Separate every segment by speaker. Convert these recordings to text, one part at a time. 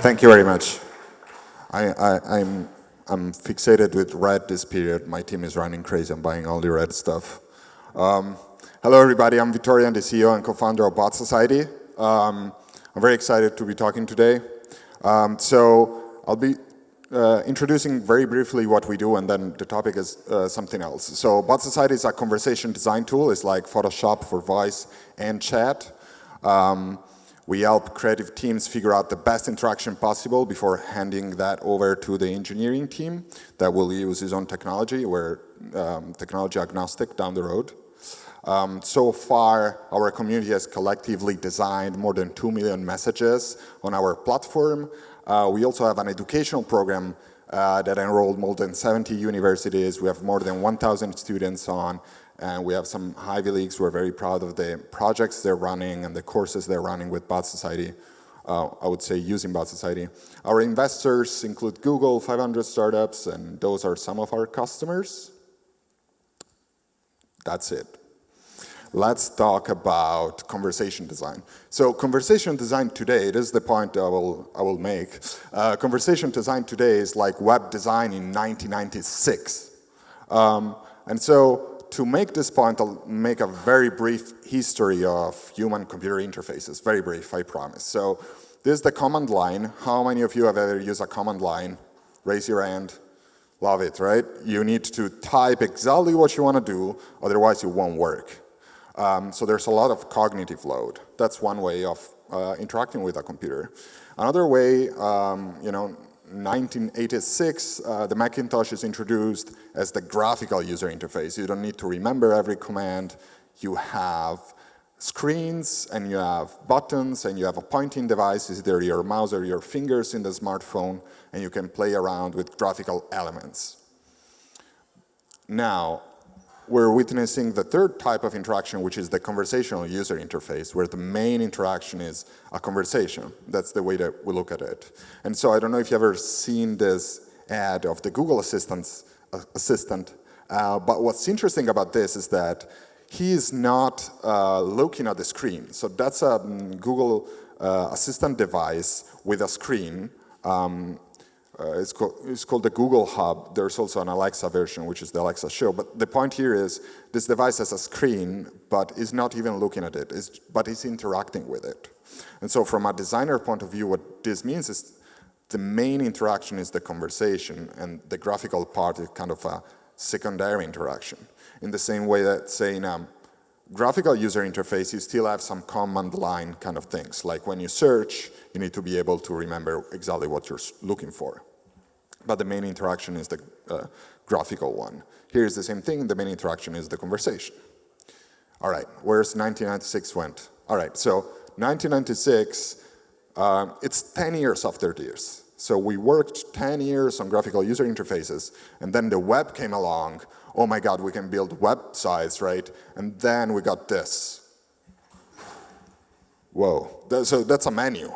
Speaker 1: Thank you very much. I'm fixated with red this period. My team is running crazy. I'm buying all the red stuff. Hello, everybody. I'm Vittorio. I'm the CEO and co-founder of Bot Society. I'm very excited to be talking today. So I'll be introducing very briefly what we do, and then the topic is something else. So Bot Society is a conversation design tool. It's like Photoshop for voice and chat. We help creative teams figure out the best interaction possible before handing that over to the engineering team that will use his own technology. We're technology agnostic down the road. So far, our community has collectively designed more than 2 million messages on our platform. We also have an educational program that enrolled more than 70 universities. We have more than 1,000 students on, and we have some Ivy Leagues. We're very proud of the projects they're running and the courses they're running with Bot Society, I would say using Bot Society. Our investors include Google, 500 startups, and those are some of our customers. That's it. Let's talk about conversation design. So conversation design today, this is the point I will make. Conversation design today is like web design in 1996. And so to make this point, I'll make a very brief history of human-computer interfaces. Very brief, I promise. So this is the command line. How many of you have ever used a command line? Raise your hand. Love it, right? You need to type exactly what you want to do, otherwise it won't work. So there's a lot of cognitive load. That's one way of interacting with a computer. Another way, 1986, the Macintosh is introduced as the graphical user interface. You don't need to remember every command. You have screens, and you have buttons, and you have a pointing device, either your mouse or your fingers in the smartphone, and you can play around with graphical elements. Now, we're witnessing the third type of interaction, which is the conversational user interface, where the main interaction is a conversation. That's the way that we look at it. And so I don't know if you've ever seen this ad of the Google Assistant, but what's interesting about this is that he is not looking at the screen. So that's a Google Assistant device with a screen. It's called the Google Hub. There's also an Alexa version, which is the Alexa Show. But the point here is this device has a screen, but is not even looking at it, but is interacting with it. And so from a designer point of view, what this means is the main interaction is the conversation, and the graphical part is kind of a secondary interaction. In the same way that, say, in a graphical user interface, you still have some command line kind of things. Like when you search, you need to be able to remember exactly what you're looking for. But the main interaction is the graphical one. Here is the same thing. The main interaction is the conversation. All right, where's 1996 went? All right, so 1996, it's 10 years after this. So we worked 10 years on graphical user interfaces, and then the web came along. Oh my God, we can build websites, right? And then we got this. Whoa, so that's a menu.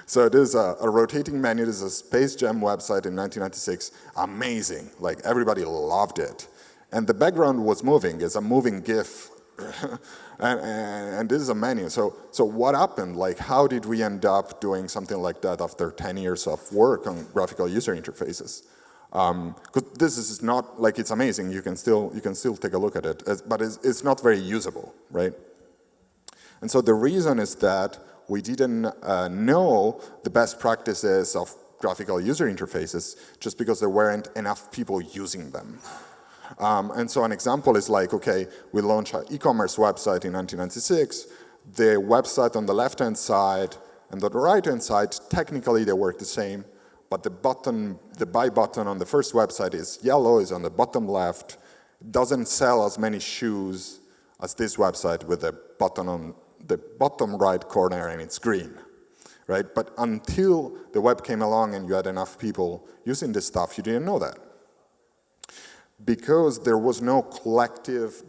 Speaker 1: So it is a rotating menu. This is a Space Jam website in 1996. Amazing, like everybody loved it. And the background was moving. It's a moving GIF. and this is a menu. So what happened? Like, how did we end up doing something like that after 10 years of work on graphical user interfaces? Because this is not like it's amazing. You can still take a look at it, but it's not very usable, right? And so the reason is that we didn't know the best practices of graphical user interfaces just because there weren't enough people using them. And so an example is like, okay, we launched an e-commerce website in 1996. The website on the left-hand side and on the right-hand side, technically they work the same, but the buy button on the first website is yellow, is on the bottom left. It doesn't sell as many shoes as this website with the button on the bottom right corner and it's green, right? But until the web came along and you had enough people using this stuff, you didn't know that. Because there was no collective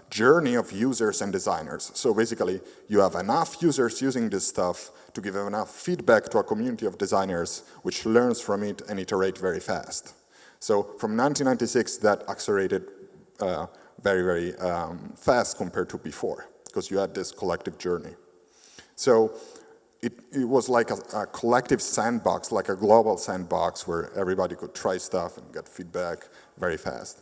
Speaker 1: journey of users and designers. So basically, you have enough users using this stuff to give enough feedback to a community of designers which learns from it and iterate very fast. So from 1996, that accelerated very, very fast compared to before, because you had this collective journey. So it was like a collective sandbox, like a global sandbox where everybody could try stuff and get feedback very fast.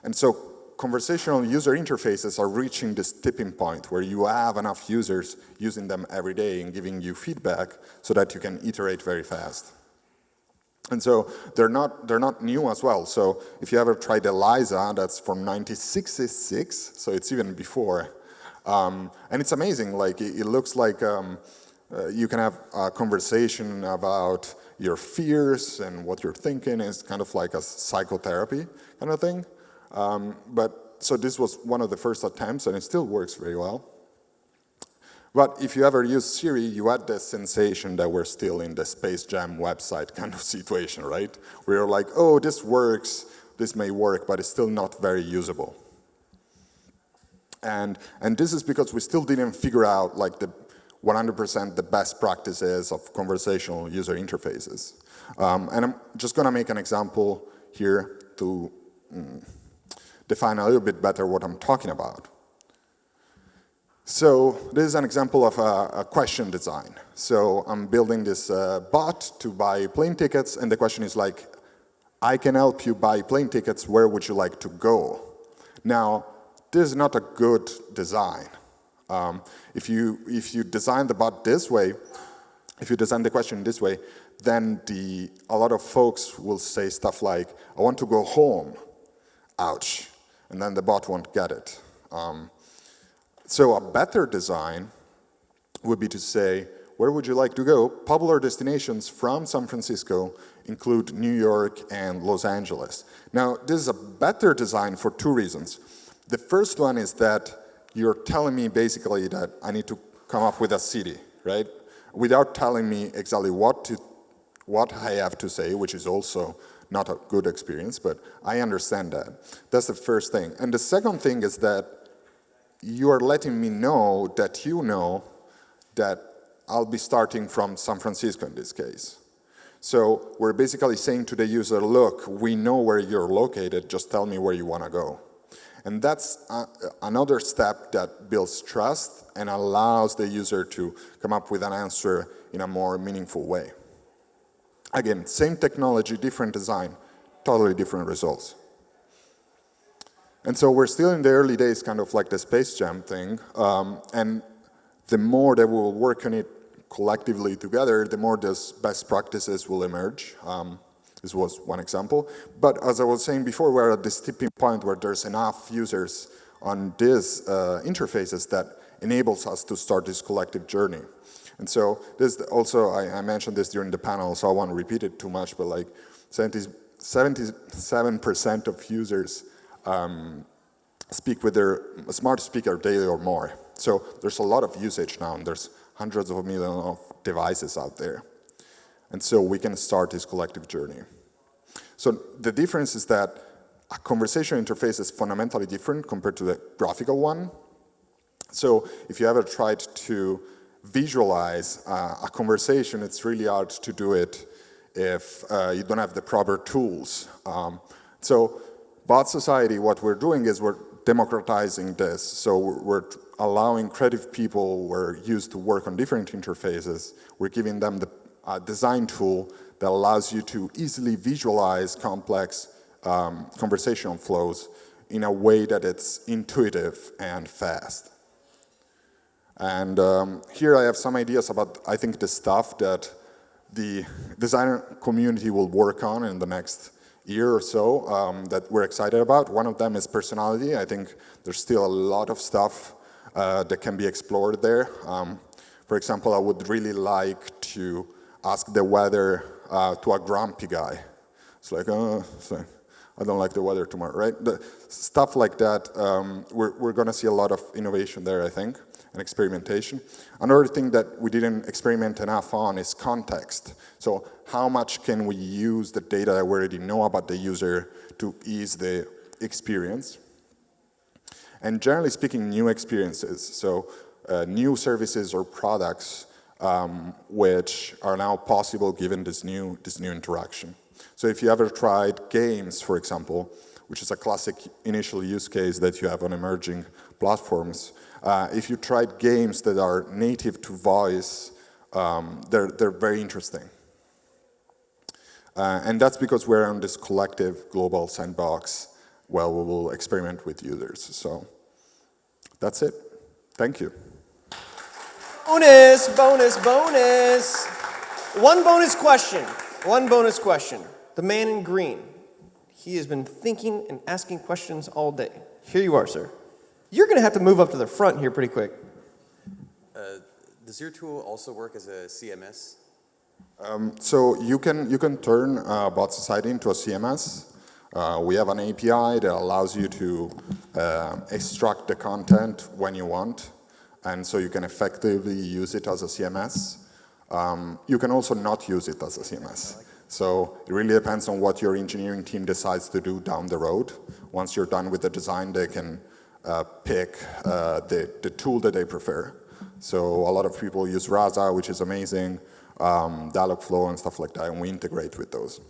Speaker 1: And so conversational user interfaces are reaching this tipping point where you have enough users using them every day and giving you feedback so that you can iterate very fast. And so they're not new as well. So if you ever tried Eliza, that's from 1966, so it's even before. And it's amazing, like it looks like you can have a conversation about your fears and what you're thinking. It's kind of like a psychotherapy kind of thing. So this was one of the first attempts, and it still works very well. But if you ever use Siri, you had the sensation that we're still in the Space Jam website kind of situation, right? Where you're like, oh, this works, this may work, but it's still not very usable. And this is because we still didn't figure out like the 100% the best practices of conversational user interfaces. And I'm just going to make an example here to define a little bit better what I'm talking about. So this is an example of a question design. So I'm building this bot to buy plane tickets, and the question is like, I can help you buy plane tickets, where would you like to go? Now, this is not a good design. If you design the bot this way, if you design the question this way, then a lot of folks will say stuff like, I want to go home, ouch, and then the bot won't get it. So a better design would be to say, where would you like to go? Popular destinations from San Francisco include New York and Los Angeles. Now, this is a better design for two reasons. The first one is that you're telling me basically that I need to come up with a city, right? Without telling me exactly what I have to say, which is also not a good experience, but I understand that. That's the first thing. And the second thing is that you are letting me know that I'll be starting from San Francisco in this case. So we're basically saying to the user, look, we know where you're located, just tell me where you want to go. And that's another step that builds trust and allows the user to come up with an answer in a more meaningful way. Again, same technology, different design, totally different results. And so we're still in the early days, kind of like the Space Jam thing, and the more that we'll work on it collectively together, the more those best practices will emerge. This was one example. But as I was saying before, we're at this tipping point where there's enough users on these interfaces that enables us to start this collective journey. And so this also, I mentioned this during the panel, so I won't repeat it too much, but like 77% of users speak with their smart speaker daily or more. So there's a lot of usage now, and there's hundreds of millions of devices out there. And so we can start this collective journey. So the difference is that a conversation interface is fundamentally different compared to the graphical one. So if you ever tried to visualize a conversation, it's really hard to do it if you don't have the proper tools. So Bot Society, what we're doing is we're democratizing this. So we're allowing creative people who are used to work on different interfaces, we're giving them the design tool that allows you to easily visualize complex conversational flows in a way that it's intuitive and fast. And here I have some ideas about, I think, the stuff that the designer community will work on in the next year or so that we're excited about. One of them is personality. I think there's still a lot of stuff that can be explored there. For example, I would really like to ask the weather to a grumpy guy. It's like, I don't like the weather tomorrow, right? Stuff like that, we're going to see a lot of innovation there, I think, and experimentation. Another thing that we didn't experiment enough on is context. So how much can we use the data that we already know about the user to ease the experience? And generally speaking, new experiences. So new services or products which are now possible given this new interaction. So if you ever tried games, for example, which is a classic initial use case that you have on emerging platforms. If you tried games that are native to voice, they're very interesting. And that's because we're on this collective global sandbox where we will experiment with users. So that's it. Thank you.
Speaker 2: Bonus, bonus, bonus. One bonus question. One bonus question. The man in green. He has been thinking and asking questions all day. Here you are, sir. You're going to have to move up to the front here pretty quick.
Speaker 3: Does your tool also work as a CMS?
Speaker 1: So you can turn Bot Society into a CMS. We have an API that allows you to extract the content when you want, and so you can effectively use it as a CMS. You can also not use it as a CMS. So it really depends on what your engineering team decides to do down the road. Once you're done with the design, they can pick the tool that they prefer. So a lot of people use Rasa, which is amazing, Dialogflow and stuff like that, and we integrate with those.